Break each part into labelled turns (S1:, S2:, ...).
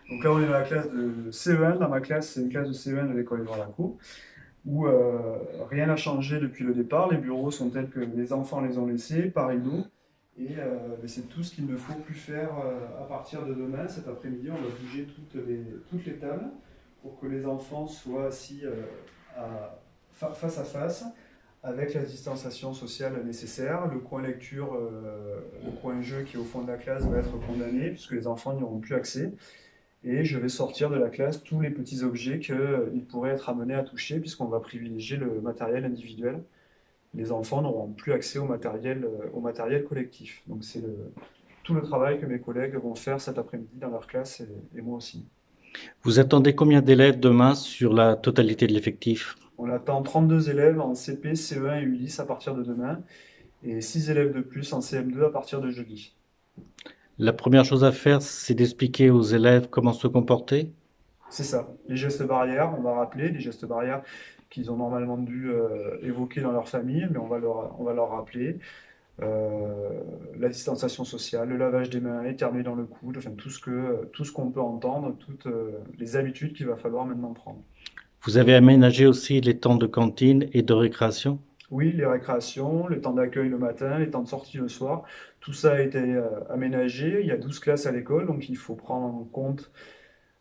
S1: Donc là, on est dans la classe de CE1. Dans ma classe, c'est une classe de CE1 de l'école Édouard-Lacour, où rien n'a changé depuis le départ. Les bureaux sont tels que les enfants les ont laissés, par rideau. Et ben, c'est tout ce qu'il ne faut plus faire à partir de demain. Cet après-midi, on va bouger toutes les tables pour que les enfants soient assis face à face, avec la distanciation sociale nécessaire. Le coin lecture, le coin jeu qui est au fond de la classe va être condamné, puisque les enfants n'y auront plus accès. Et je vais sortir de la classe tous les petits objets qu'ils pourraient être amenés à toucher, puisqu'on va privilégier le matériel individuel. Les enfants n'auront plus accès au matériel collectif. Donc c'est tout le travail que mes collègues vont faire cet après-midi dans leur classe et moi aussi.
S2: Vous attendez combien d'élèves demain sur la totalité de l'effectif?
S1: On attend 32 élèves en CP, CE1 et ULIS à partir de demain, et 6 élèves de plus en CM2 à partir de jeudi.
S2: La première chose à faire, c'est d'expliquer aux élèves comment se comporter.
S1: C'est ça. Les gestes barrières, on va rappeler les gestes barrières qu'ils ont normalement dû évoquer dans leur famille, mais on va leur rappeler. La distanciation sociale, le lavage des mains, éternuer dans le coude, enfin tout ce qu'on peut entendre, toutes les habitudes qu'il va falloir maintenant prendre.
S2: Vous avez aménagé aussi les temps de cantine et de récréation.
S1: Oui, les récréations, le temps d'accueil le matin, les temps de sortie le soir, tout ça a été aménagé. Il y a 12 classes à l'école, donc il faut prendre en compte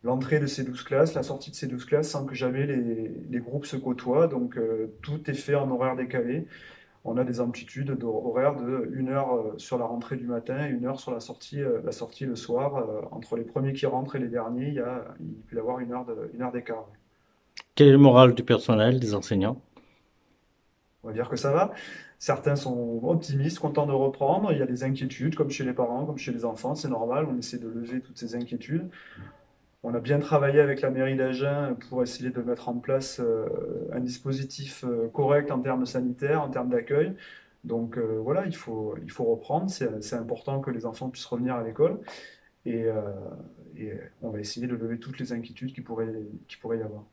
S1: l'entrée de ces 12 classes, la sortie de ces 12 classes sans que jamais les groupes se côtoient. Donc tout est fait en horaire décalé. On a des amplitudes horaires de 1 heure sur la rentrée du matin et 1 heure sur la sortie le soir. Entre les premiers qui rentrent et les derniers, il peut y avoir 1 heure d'écart.
S2: Quel est le moral du personnel, des enseignants?
S1: On va dire que ça va. Certains sont optimistes, contents de reprendre. Il y a des inquiétudes, comme chez les parents, comme chez les enfants. C'est normal, on essaie de lever toutes ces inquiétudes. On a bien travaillé avec la mairie d'Agen pour essayer de mettre en place un dispositif correct en termes sanitaires, en termes d'accueil. Donc voilà, il faut reprendre. C'est important que les enfants puissent revenir à l'école. Et, euh, et on va essayer de lever toutes les inquiétudes qui pourraient y avoir.